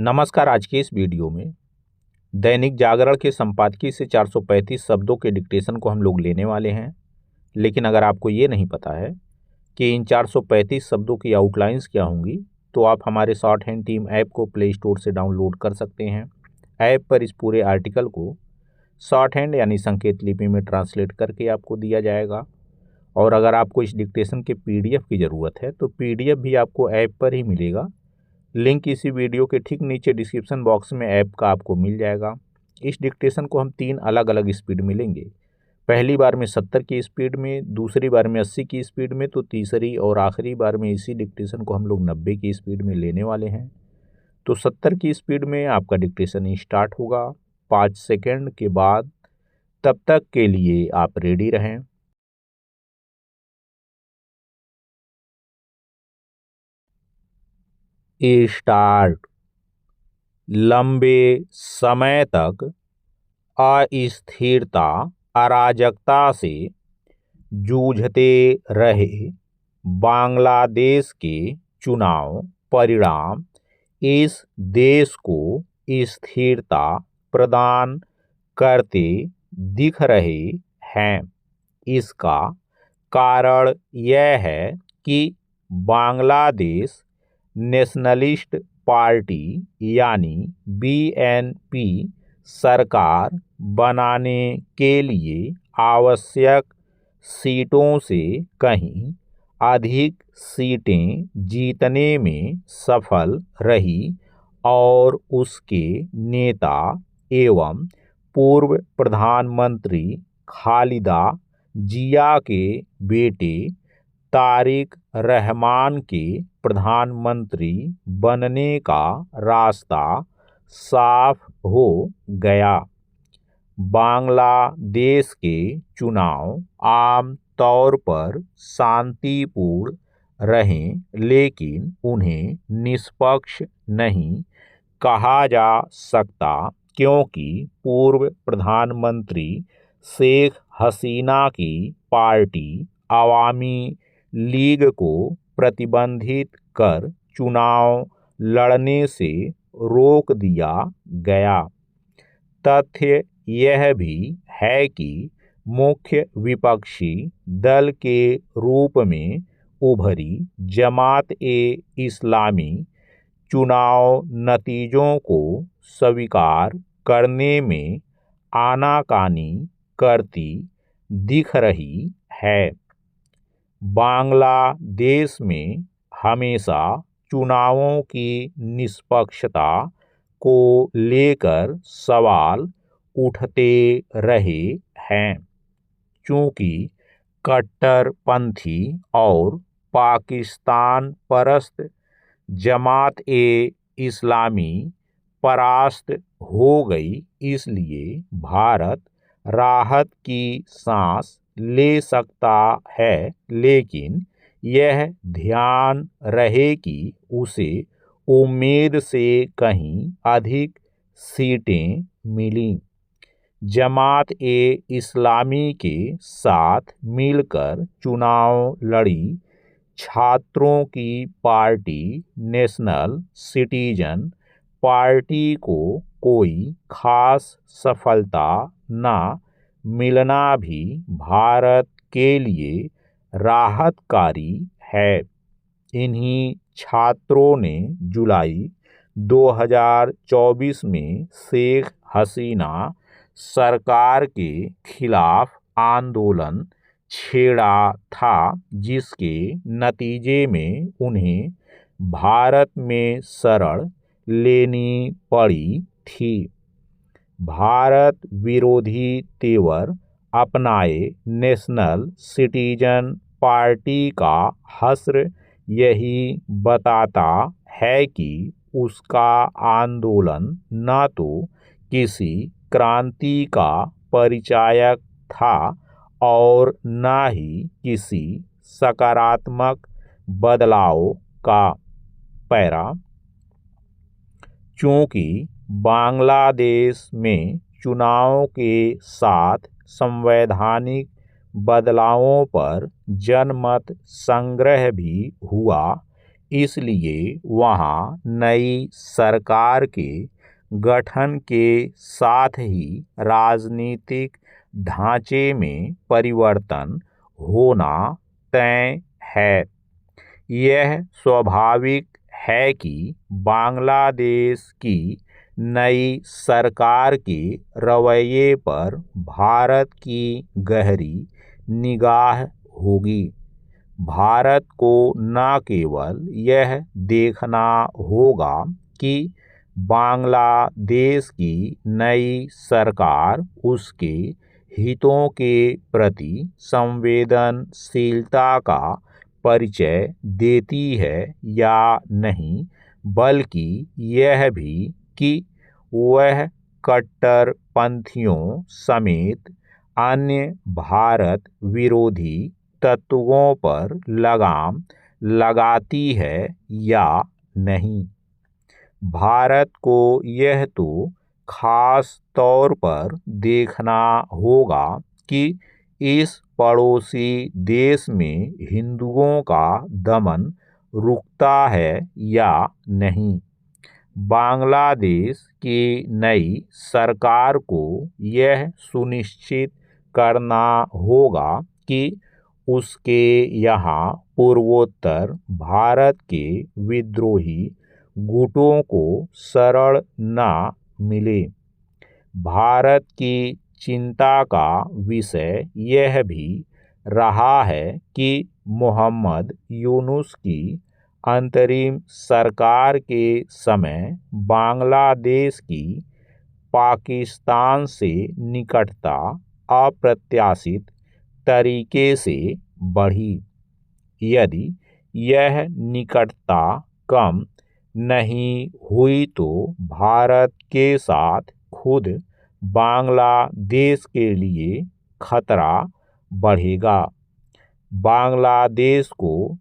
नमस्कार। आज के इस वीडियो में दैनिक जागरण के संपादकीय से 435 शब्दों के डिक्टेशन को हम लोग लेने वाले हैं। लेकिन अगर आपको ये नहीं पता है कि इन 435 शब्दों की आउटलाइंस क्या होंगी, तो आप हमारे शॉर्ट हैंड टीम ऐप को प्ले स्टोर से डाउनलोड कर सकते हैं। ऐप पर इस पूरे आर्टिकल को शॉर्ट हैंड यानी संकेत लिपि में ट्रांसलेट करके आपको दिया जाएगा। और अगर आपको इस डिक्टेशन के PDF की ज़रूरत है तो PDF भी आपको ऐप पर ही मिलेगा। लिंक इसी वीडियो के ठीक नीचे डिस्क्रिप्शन बॉक्स में ऐप का आपको मिल जाएगा। इस डिक्टेशन को हम 3 अलग अलग स्पीड में लेंगे। पहली बार में 70 की स्पीड में, दूसरी बार में 80 की स्पीड में, तो तीसरी और आखिरी बार में इसी डिक्टेशन को हम लोग 90 की स्पीड में लेने वाले हैं। तो 70 की स्पीड में आपका डिक्टेशन स्टार्ट होगा 5 सेकेंड के बाद। तब तक के लिए आप रेडी रहें। स्टार्ट। लंबे समय तक अस्थिरता अराजकता से जूझते रहे बांग्लादेश के चुनाव परिणाम इस देश को स्थिरता प्रदान करते दिख रहे हैं। इसका कारण यह है कि बांग्लादेश नेशनलिस्ट पार्टी यानी BNP सरकार बनाने के लिए आवश्यक सीटों से कहीं अधिक सीटें जीतने में सफल रही और उसके नेता एवं पूर्व प्रधानमंत्री खालिदा जिया के बेटे तारिक रहमान के प्रधानमंत्री बनने का रास्ता साफ हो गया। बांग्लादेश के चुनाव आम तौर पर शांतिपूर्ण रहे, लेकिन उन्हें निष्पक्ष नहीं कहा जा सकता क्योंकि पूर्व प्रधानमंत्री शेख हसीना की पार्टी अवामी लीग को प्रतिबंधित कर चुनाव लड़ने से रोक दिया गया। तथ्य यह भी है कि मुख्य विपक्षी दल के रूप में उभरी जमात-ए-इस्लामी चुनाव नतीजों को स्वीकार करने में आनाकानी करती दिख रही है। बांग्लादेश में हमेशा चुनावों की निष्पक्षता को लेकर सवाल उठते रहे हैं, चूंकि कट्टरपंथी और पाकिस्तान परस्त जमात-ए-इस्लामी परास्त हो गई। इसलिए भारत राहत की सांस ले सकता है, लेकिन यह ध्यान रहे कि उसे उम्मीद से कहीं अधिक सीटें मिलीं। जमात-ए-इस्लामी के साथ मिलकर चुनाव लड़ी छात्रों की पार्टी नेशनल सिटीजन पार्टी को कोई खास सफलता न मिलना भी भारत के लिए राहतकारी है। इन्हीं छात्रों ने जुलाई 2024 में शेख हसीना सरकार के खिलाफ आंदोलन छेड़ा था, जिसके नतीजे में उन्हें भारत में शरण लेनी पड़ी थी। भारत विरोधी तेवर अपनाए नेशनल सिटीजन पार्टी का हश्र यही बताता है कि उसका आंदोलन न तो किसी क्रांति का परिचायक था और न ही किसी सकारात्मक बदलाव का। पैरा चूंकि बांग्लादेश में चुनाव के साथ संवैधानिक बदलावों पर जनमत संग्रह भी हुआ, इसलिए वहाँ नई सरकार के गठन के साथ ही राजनीतिक ढांचे में परिवर्तन होना तय है। यह स्वाभाविक है कि बांग्लादेश की नई सरकार के रवैये पर भारत की गहरी निगाह होगी। भारत को न केवल यह देखना होगा कि बांग्लादेश की नई सरकार उसके हितों के प्रति संवेदनशीलता का परिचय देती है या नहीं, बल्कि यह भी कि वह कट्टरपंथियों समेत अन्य भारत विरोधी तत्वों पर लगाम लगाती है या नहीं। भारत को यह तो खास तौर पर देखना होगा कि इस पड़ोसी देश में हिंदुओं का दमन रुकता है या नहीं। बांग्लादेश की नई सरकार को यह सुनिश्चित करना होगा कि उसके यहाँ पूर्वोत्तर भारत के विद्रोही गुटों को शरण न मिले। भारत की चिंता का विषय यह भी रहा है कि मोहम्मद यूनुस की अंतरिम सरकार के समय बांग्लादेश की पाकिस्तान से निकटता अप्रत्याशित तरीके से बढ़ी। यदि यह निकटता कम नहीं हुई तो भारत के साथ खुद बांग्लादेश के लिए खतरा बढ़ेगा। बांग्लादेश को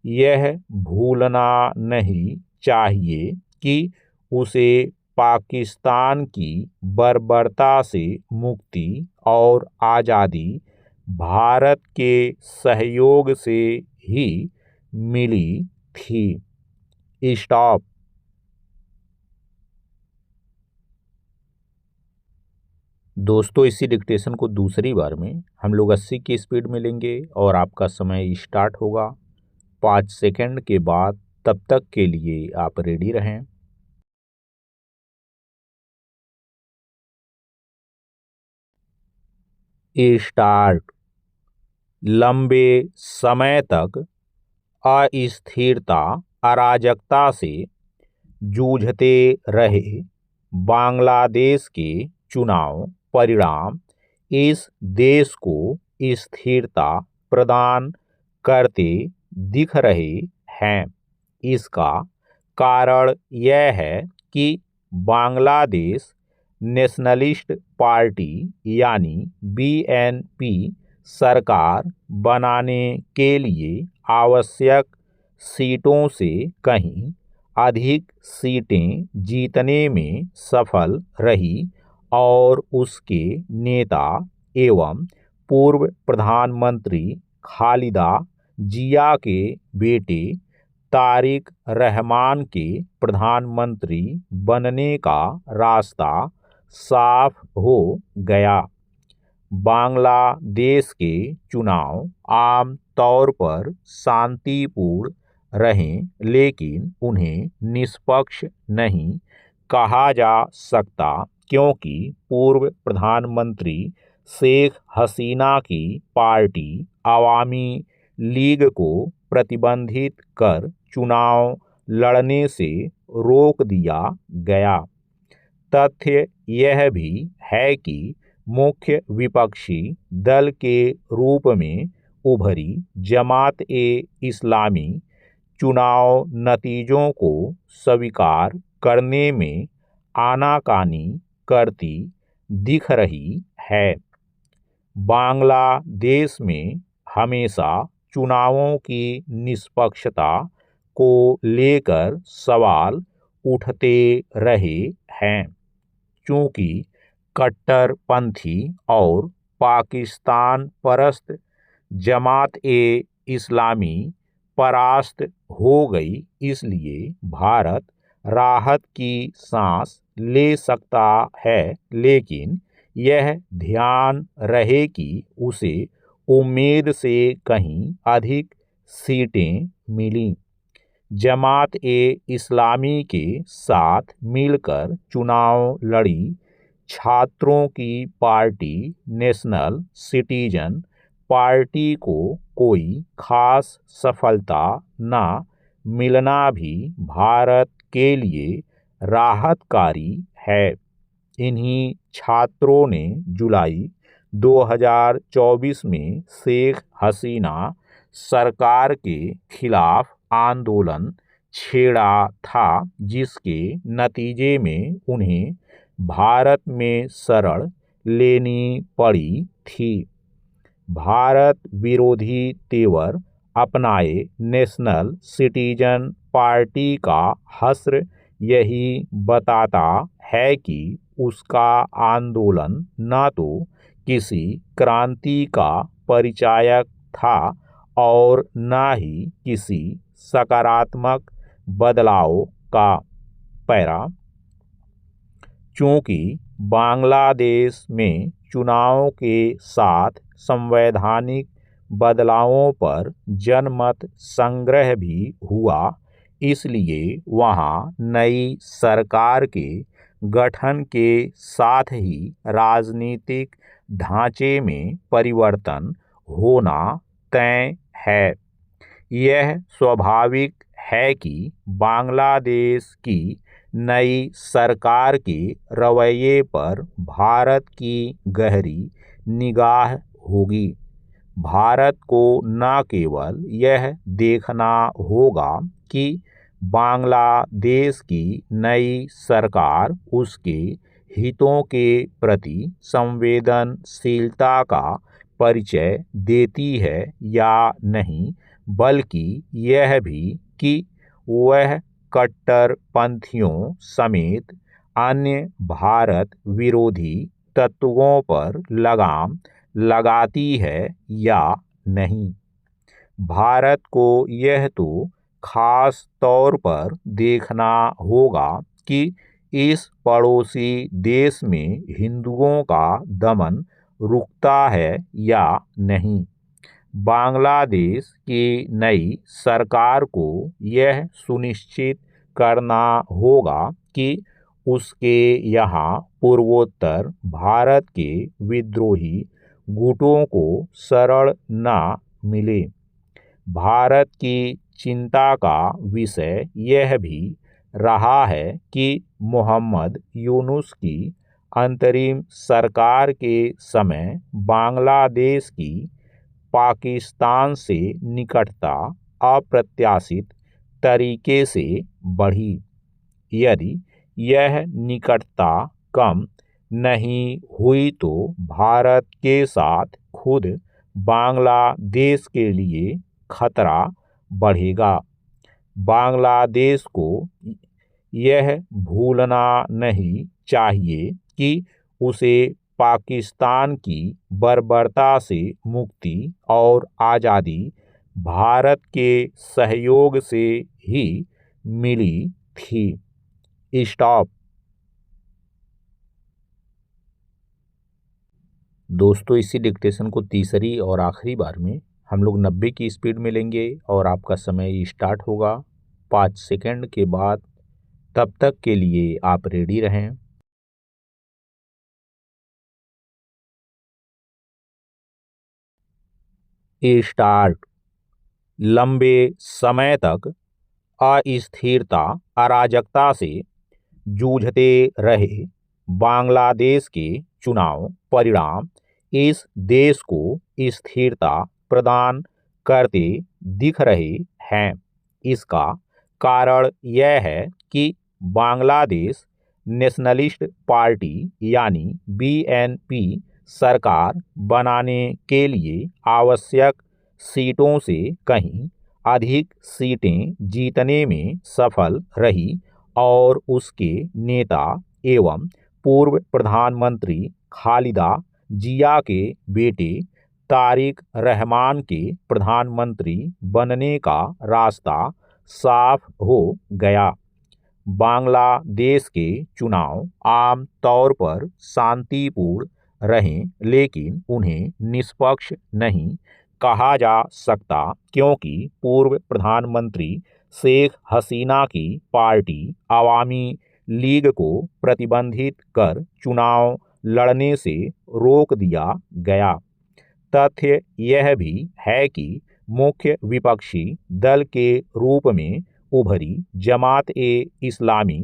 यह भूलना नहीं चाहिए कि उसे पाकिस्तान की बर्बरता से मुक्ति और आज़ादी भारत के सहयोग से ही मिली थी। स्टॉप। दोस्तों, इसी डिक्टेशन को दूसरी बार में हम लोग 80 की स्पीड में लेंगे और आपका समय स्टार्ट होगा 5 सेकंड के बाद। तब तक के लिए आप रेडी रहें। स्टार्ट। लंबे समय तक अस्थिरता अराजकता से जूझते रहे बांग्लादेश के चुनाव परिणाम इस देश को स्थिरता प्रदान करते दिख रहे हैं। इसका कारण यह है कि बांग्लादेश नेशनलिस्ट पार्टी यानी बीएनपी सरकार बनाने के लिए आवश्यक सीटों से कहीं अधिक सीटें जीतने में सफल रही और उसके नेता एवं पूर्व प्रधानमंत्री खालिदा जिया के बेटे तारिक रहमान के प्रधानमंत्री बनने का रास्ता साफ हो गया। बांग्लादेश के चुनाव आम तौर पर शांतिपूर्ण रहे, लेकिन उन्हें निष्पक्ष नहीं कहा जा सकता क्योंकि पूर्व प्रधानमंत्री शेख हसीना की पार्टी अवामी लीग को प्रतिबंधित कर चुनाव लड़ने से रोक दिया गया। तथ्य यह भी है कि मुख्य विपक्षी दल के रूप में उभरी जमात-ए-इस्लामी चुनाव नतीजों को स्वीकार करने में आनाकानी करती दिख रही है। बांग्लादेश में हमेशा चुनावों की निष्पक्षता को लेकर सवाल उठते रहे हैं, चूंकि कट्टरपंथी और पाकिस्तान परस्त जमात-ए-इस्लामी परास्त हो गई, इसलिए भारत राहत की सांस ले सकता है, लेकिन यह ध्यान रहे कि उसे उम्मीद से कहीं अधिक सीटें मिलीं। जमात ए इस्लामी के साथ मिलकर चुनाव लड़ी छात्रों की पार्टी नेशनल सिटीजन पार्टी को कोई खास सफलता न मिलना भी भारत के लिए राहतकारी है। इन्हीं छात्रों ने जुलाई 2024 में शेख हसीना सरकार के खिलाफ आंदोलन छेड़ा था, जिसके नतीजे में उन्हें भारत में शरण लेनी पड़ी थी। भारत विरोधी तेवर अपनाए नेशनल सिटीजन पार्टी का हश्र यही बताता है कि उसका आंदोलन न तो किसी क्रांति का परिचायक था और न ही किसी सकारात्मक बदलाव का। पैरा चूंकि बांग्लादेश में चुनाव के साथ संवैधानिक बदलावों पर जनमत संग्रह भी हुआ, इसलिए वहां नई सरकार के गठन के साथ ही राजनीतिक ढांचे में परिवर्तन होना तय है। यह स्वाभाविक है कि बांग्लादेश की नई सरकार के रवैये पर भारत की गहरी निगाह होगी। भारत को न केवल यह देखना होगा कि बांग्लादेश की नई सरकार उसके हितों के प्रति संवेदनशीलता का परिचय देती है या नहीं, बल्कि यह भी कि वह कट्टरपंथियों समेत अन्य भारत विरोधी तत्वों पर लगाम लगाती है या नहीं। भारत को यह तो खास तौर पर देखना होगा कि इस पड़ोसी देश में हिंदुओं का दमन रुकता है या नहीं। बांग्लादेश की नई सरकार को यह सुनिश्चित करना होगा कि उसके यहाँ पूर्वोत्तर भारत के विद्रोही गुटों को शरण न मिले। भारत की चिंता का विषय यह भी रहा है कि मोहम्मद यूनुस की अंतरिम सरकार के समय बांग्लादेश की पाकिस्तान से निकटता अप्रत्याशित तरीके से बढ़ी। यदि यह निकटता कम नहीं हुई तो भारत के साथ खुद बांग्लादेश के लिए खतरा बढ़ेगा। बांग्लादेश को यह भूलना नहीं चाहिए कि उसे पाकिस्तान की बर्बरता से मुक्ति और आज़ादी भारत के सहयोग से ही मिली थी। स्टॉप। दोस्तों, इसी डिक्टेशन को तीसरी और आखिरी बार में हम लोग 90 की स्पीड में लेंगे और आपका समय स्टार्ट होगा 5 सेकंड के बाद। तब तक के लिए आप रेडी रहें। स्टार्ट। लंबे समय तक अस्थिरता अराजकता से जूझते रहे बांग्लादेश के चुनाव परिणाम इस देश को स्थिरता प्रदान करते दिख रहे हैं। इसका कारण यह है कि बांग्लादेश नेशनलिस्ट पार्टी यानी बीएनपी सरकार बनाने के लिए आवश्यक सीटों से कहीं अधिक सीटें जीतने में सफल रही और उसके नेता एवं पूर्व प्रधानमंत्री खालिदा जिया के बेटे तारिक रहमान के प्रधानमंत्री बनने का रास्ता साफ हो गया। बांग्लादेश के चुनाव आम तौर पर शांतिपूर्ण रहे, लेकिन उन्हें निष्पक्ष नहीं कहा जा सकता क्योंकि पूर्व प्रधानमंत्री शेख हसीना की पार्टी अवामी लीग को प्रतिबंधित कर चुनाव लड़ने से रोक दिया गया। तथ्य यह भी है कि मुख्य विपक्षी दल के रूप में उभरी जमात-ए-इस्लामी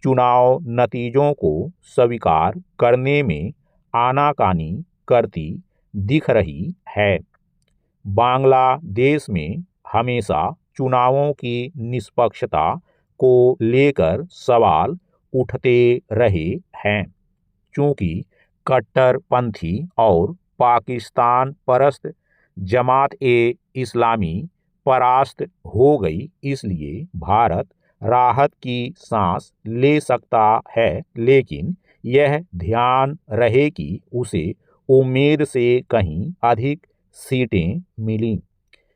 चुनाव नतीजों को स्वीकार करने में आनाकानी करती दिख रही है। बांग्लादेश में हमेशा चुनावों की निष्पक्षता को लेकर सवाल उठते रहे हैं। चूंकि कट्टरपंथी और पाकिस्तान परस्त जमात-ए-इस्लामी परास्त हो गई, इसलिए भारत राहत की सांस ले सकता है, लेकिन यह ध्यान रहे कि उसे उम्मीद से कहीं अधिक सीटें मिलीं।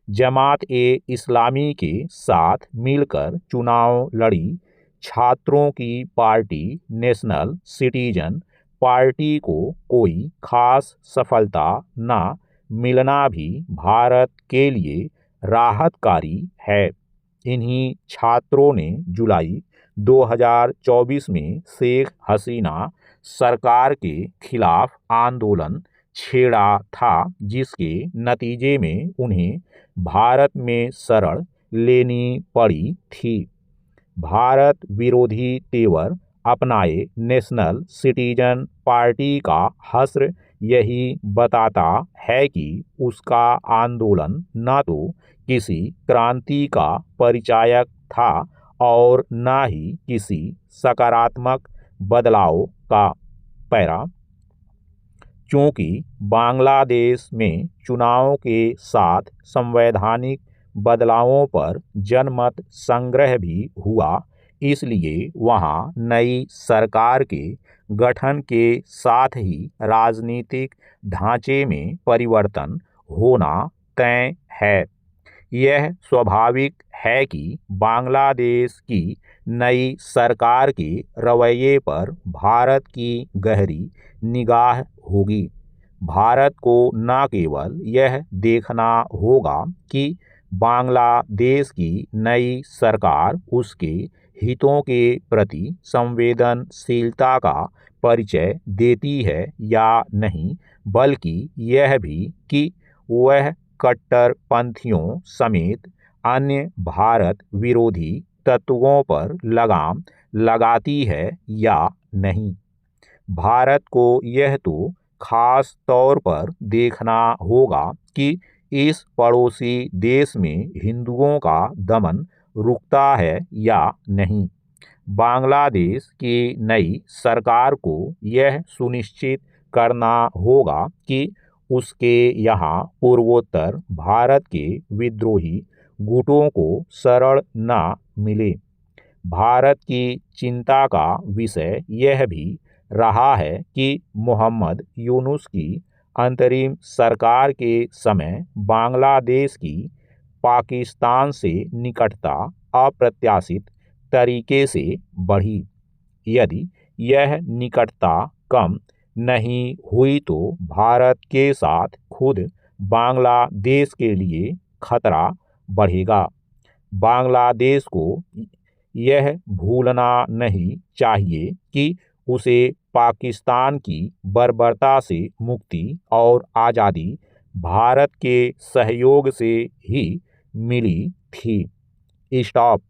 जमात-ए-इस्लामी के साथ मिलकर चुनाव लड़ी छात्रों की पार्टी नेशनल सिटीजन पार्टी को कोई खास सफलता न मिलना भी भारत के लिए राहतकारी है। इन्हीं छात्रों ने जुलाई 2024 में शेख हसीना सरकार के खिलाफ आंदोलन छेड़ा था, जिसके नतीजे में उन्हें भारत में शरण लेनी पड़ी थी। भारत विरोधी तेवर अपनाए नेशनल सिटीजन पार्टी का हश्र यही बताता है कि उसका आंदोलन न तो किसी क्रांति का परिचायक था और न ही किसी सकारात्मक बदलाव का। पैरा चूंकि बांग्लादेश में चुनाव के साथ संवैधानिक बदलावों पर जनमत संग्रह भी हुआ, इसलिए वहां नई सरकार के गठन के साथ ही राजनीतिक ढांचे में परिवर्तन होना तय है। यह स्वाभाविक है कि बांग्लादेश की नई सरकार के रवैये पर भारत की गहरी निगाह होगी। भारत को न केवल यह देखना होगा कि बांग्लादेश की नई सरकार उसके हितों के प्रति संवेदनशीलता का परिचय देती है या नहीं, बल्कि यह भी कि वह कट्टरपंथियों समेत अन्य भारत विरोधी तत्वों पर लगाम लगाती है या नहीं। भारत को यह तो खास तौर पर देखना होगा कि इस पड़ोसी देश में हिंदुओं का दमन रुकता है या नहीं। बांग्लादेश की नई सरकार को यह सुनिश्चित करना होगा कि उसके यहाँ पूर्वोत्तर भारत के विद्रोही गुटों को शरण न मिले। भारत की चिंता का विषय यह भी रहा है कि मोहम्मद यूनुस की अंतरिम सरकार के समय बांग्लादेश की पाकिस्तान से निकटता अप्रत्याशित तरीके से बढ़ी। यदि यह निकटता कम नहीं हुई तो भारत के साथ खुद बांग्लादेश के लिए खतरा बढ़ेगा। बांग्लादेश को यह भूलना नहीं चाहिए कि उसे पाकिस्तान की बर्बरता से मुक्ति और आज़ादी भारत के सहयोग से ही मिली थी। स्टॉप।